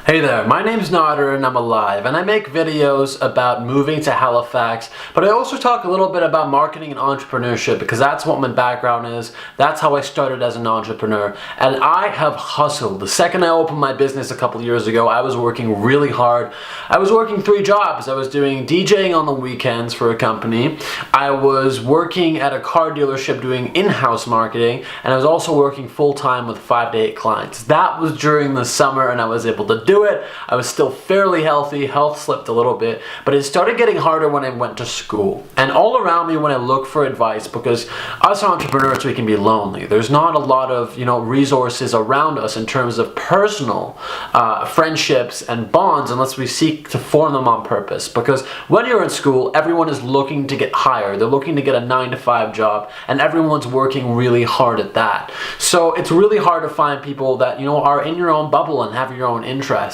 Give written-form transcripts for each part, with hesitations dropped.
Hey there, my name's Nader and I'm alive, and I make videos about moving to Halifax, but I also talk a little bit about marketing and entrepreneurship because that's what my background is. That's how I started as an entrepreneur, and I have hustled. The second I opened my business a couple years ago, I was working really hard. I was working 3 jobs. I was doing DJing on the weekends for a company. I was working at a car dealership doing in-house marketing, and I was also working full-time with 5 to 8 clients. That was during the summer, and I was able to do it. I was still fairly healthy, health slipped a little bit, but it started getting harder when I went to school. And all around me when I look for advice, because us entrepreneurs, we can be lonely. There's not a lot of, resources around us in terms of personal friendships and bonds unless we seek to form them on purpose. Because when you're in school, everyone is looking to get hired. They're looking to get a 9-to-5 job, and everyone's working really hard at that. So it's really hard to find people that, are in your own bubble and have your own interests.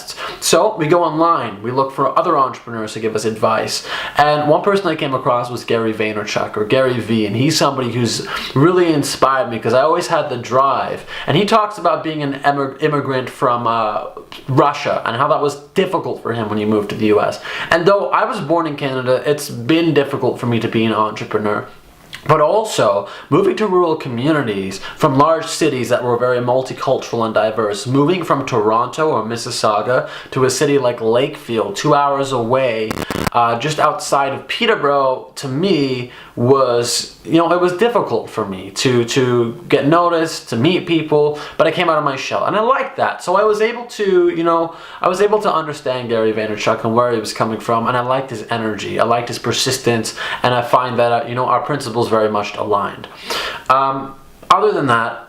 So we go online, we look for other entrepreneurs to give us advice. And one person I came across was Gary Vaynerchuk, or Gary Vee, and he's somebody who's really inspired me because I always had the drive. And he talks about being an immigrant from Russia and how that was difficult for him when he moved to the US. And though I was born in Canada, it's been difficult for me to be an entrepreneur. But also, moving to rural communities from large cities that were very multicultural and diverse, moving from Toronto or Mississauga to a city like Lakefield, 2 hours away, just outside of Peterborough, to me was, it was difficult for me to get noticed, to meet people, but I came out of my shell, and I liked that. So I was able to, understand Gary Vaynerchuk and where he was coming from, and I liked his energy, I liked his persistence, and I find that, our principles very much aligned. Other than that,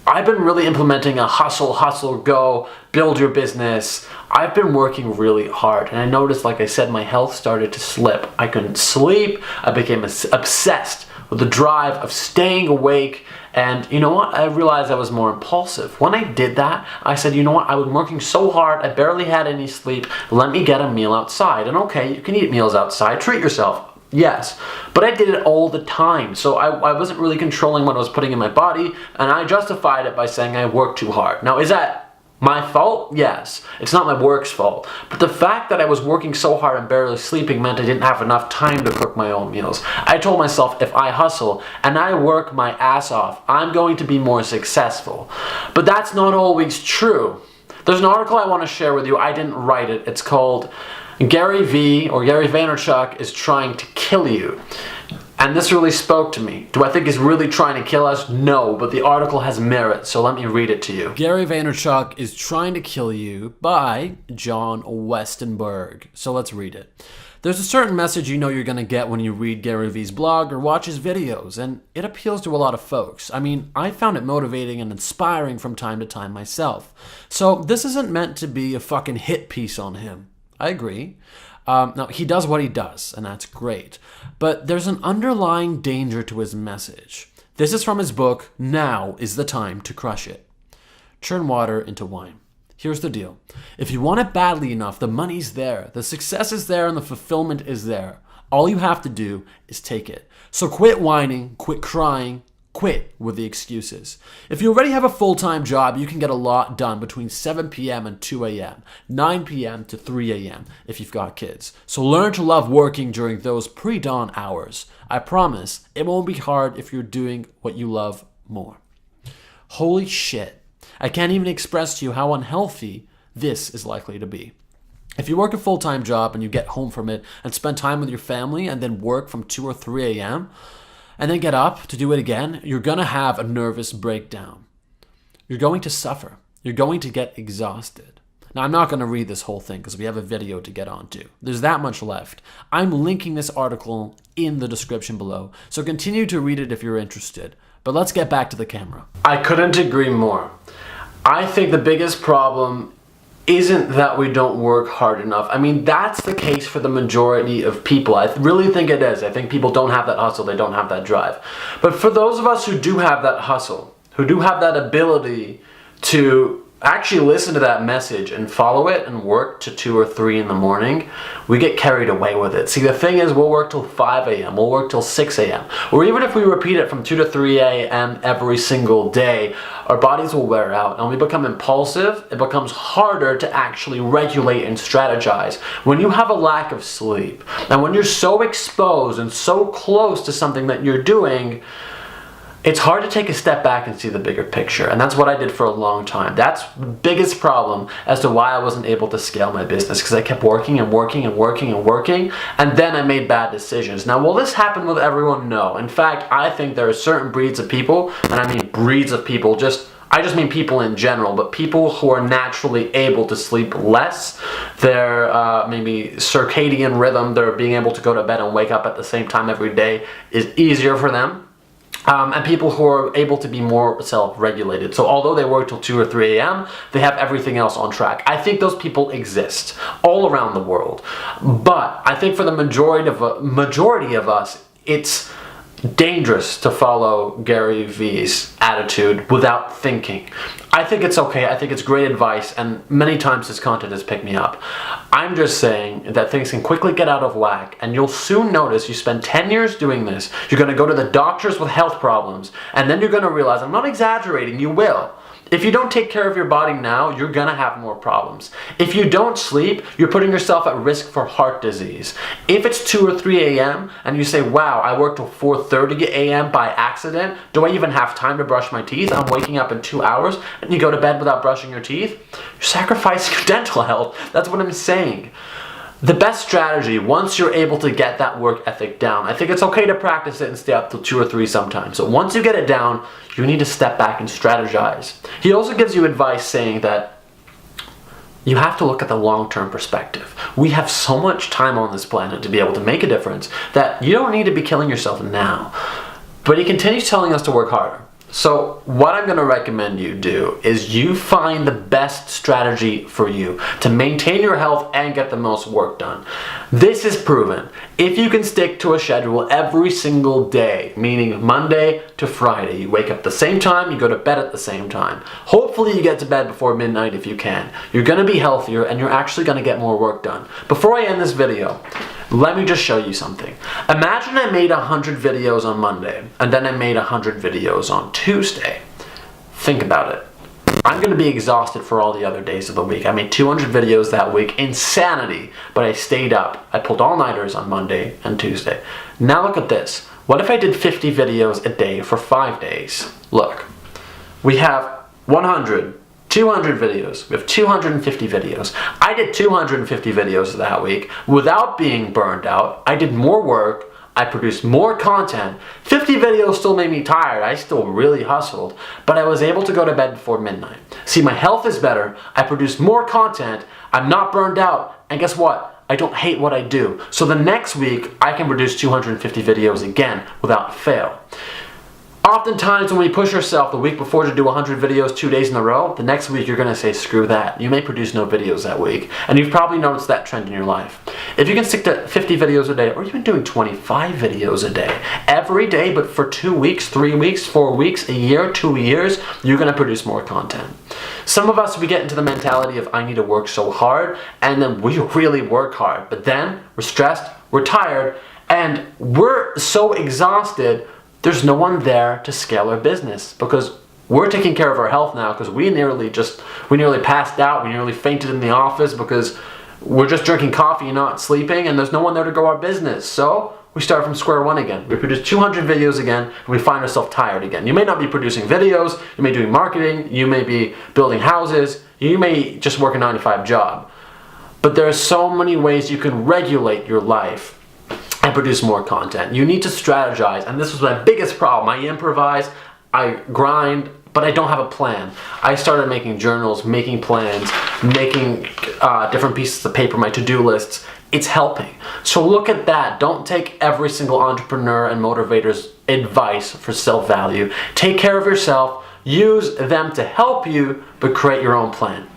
I've been really implementing a hustle, go, build your business. I've been working really hard, and I noticed, like I said, my health started to slip. I couldn't sleep. I became obsessed with the drive of staying awake, and you know what? I realized I was more impulsive. When I did that, I said, you know what? I was working so hard, I barely had any sleep. Let me get a meal outside. And okay, you can eat meals outside. Treat yourself. Yes, but I did it all the time, so I wasn't really controlling what I was putting in my body, and I justified it by saying I worked too hard. Now, is that my fault? Yes. It's not my work's fault. But the fact that I was working so hard and barely sleeping meant I didn't have enough time to cook my own meals. I told myself if I hustle and I work my ass off, I'm going to be more successful. But that's not always true. There's an article I want to share with you. I didn't write it. It's called Gary Vee, or Gary Vaynerchuk, is trying to kill you. And this really spoke to me. Do I think he's really trying to kill us? No, but the article has merit, so let me read it to you. Gary Vaynerchuk is Trying to Kill You by John Westenberg. So let's read it. There's a certain message you're going to get when you read Gary Vee's blog or watch his videos, and it appeals to a lot of folks. I mean, I found it motivating and inspiring from time to time myself. So this isn't meant to be a fucking hit piece on him. I agree. Now, he does what he does, and that's great. But there's an underlying danger to his message. This is from his book, Now is the Time to Crush It. Turn water into wine. Here's the deal. If you want it badly enough, the money's there, the success is there, and the fulfillment is there. All you have to do is take it. So quit whining, quit crying, quit with the excuses. If you already have a full-time job, you can get a lot done between 7 p.m. and 2 a.m., 9 p.m. to 3 a.m. if you've got kids. So learn to love working during those pre-dawn hours. I promise it won't be hard if you're doing what you love more. Holy shit. I can't even express to you how unhealthy this is likely to be. If you work a full-time job and you get home from it and spend time with your family and then work from 2 or 3 a.m., and then get up to do it again, you're going to have a nervous breakdown. You're going to suffer. You're going to get exhausted. Now, I'm not going to read this whole thing because we have a video to get onto. There's that much left. I'm linking this article in the description below, so continue to read it if you're interested. But let's get back to the camera. I couldn't agree more. I think the biggest problem isn't that we don't work hard enough. I mean, that's the case for the majority of people. I really think it is. I think people don't have that hustle, they don't have that drive. But for those of us who do have that hustle, who do have that ability to actually listen to that message and follow it and work to 2 or 3 in the morning, we get carried away with it. See, the thing is, we'll work till 5 a.m., we'll work till 6 a.m. Or even if we repeat it from 2 to 3 a.m. every single day, our bodies will wear out and we become impulsive. It becomes harder to actually regulate and strategize. When you have a lack of sleep, and when you're so exposed and so close to something that you're doing, it's hard to take a step back and see the bigger picture. And that's what I did for a long time. That's the biggest problem as to why I wasn't able to scale my business, because I kept working and working and working and working, and then I made bad decisions. Now, will this happen with everyone? No. In fact, I think there are certain breeds of people, and I mean breeds of people, I just mean people in general, but people who are naturally able to sleep less, their maybe circadian rhythm, they're being able to go to bed and wake up at the same time every day is easier for them. And people who are able to be more self-regulated. So although they work till 2 or 3 a.m., they have everything else on track. I think those people exist all around the world. But I think for the majority of us, it's dangerous to follow Gary Vee's attitude without thinking. I think it's okay. I think it's great advice, and many times his content has picked me up. I'm just saying that things can quickly get out of whack, and you'll soon notice you spend 10 years doing this, you're going to go to the doctors with health problems, and then you're going to realize, I'm not exaggerating, you will. If you don't take care of your body now, you're gonna have more problems. If you don't sleep, you're putting yourself at risk for heart disease. If it's 2 or 3 a.m. and you say, wow, I worked till 4:30 a.m. by accident, do I even have time to brush my teeth? I'm waking up in 2 hours, and you go to bed without brushing your teeth? You're sacrificing your dental health. That's what I'm saying. The best strategy, once you're able to get that work ethic down, I think it's okay to practice it and stay up till 2 or 3 sometimes. So once you get it down, you need to step back and strategize. He also gives you advice saying that you have to look at the long-term perspective. We have so much time on this planet to be able to make a difference that you don't need to be killing yourself now. But he continues telling us to work harder. So what I'm going to recommend you do is you find the best strategy for you to maintain your health and get the most work done. This is proven. If you can stick to a schedule every single day, meaning Monday to Friday, you wake up at the same time, you go to bed at the same time. Hopefully you get to bed before midnight if you can. You're going to be healthier and you're actually going to get more work done. Before I end this video, let me just show you something. Imagine I made 100 videos on Monday, and then I made 100 videos on Tuesday. Think about it. I'm going to be exhausted for all the other days of the week. I made 200 videos that week. Insanity. But I stayed up. I pulled all-nighters on Monday and Tuesday. Now look at this. What if I did 50 videos a day for 5 days? Look. We have 100. 200 videos. We have 250 videos. I did 250 videos that week without being burned out. I did more work. I produced more content. 50 videos still made me tired. I still really hustled, but I was able to go to bed before midnight. See, my health is better. I produced more content. I'm not burned out. And guess what? I don't hate what I do. So the next week, I can produce 250 videos again without fail. Oftentimes when we push ourselves the week before to do 100 videos 2 days in a row, the next week you're going to say, screw that. You may produce no videos that week. And you've probably noticed that trend in your life. If you can stick to 50 videos a day, or even doing 25 videos a day, every day, but for 2 weeks, 3 weeks, 4 weeks, a year, 2 years, you're going to produce more content. Some of us, we get into the mentality of, I need to work so hard, and then we really work hard. But then we're stressed, we're tired, and we're so exhausted, there's no one there to scale our business, because we're taking care of our health now because we nearly passed out, we nearly fainted in the office because we're just drinking coffee and not sleeping, and there's no one there to grow our business. So we start from square one again. We produce 200 videos again, and we find ourselves tired again. You may not be producing videos, you may be doing marketing, you may be building houses, you may just work a 9-to-5 job. But there are so many ways you can regulate your life and produce more content. You need to strategize, and this was my biggest problem. I improvise, I grind, but I don't have a plan. I started making journals, making plans, making different pieces of paper, my to-do lists. It's helping. So look at that. Don't take every single entrepreneur and motivator's advice for self-value. Take care of yourself, use them to help you, but create your own plan.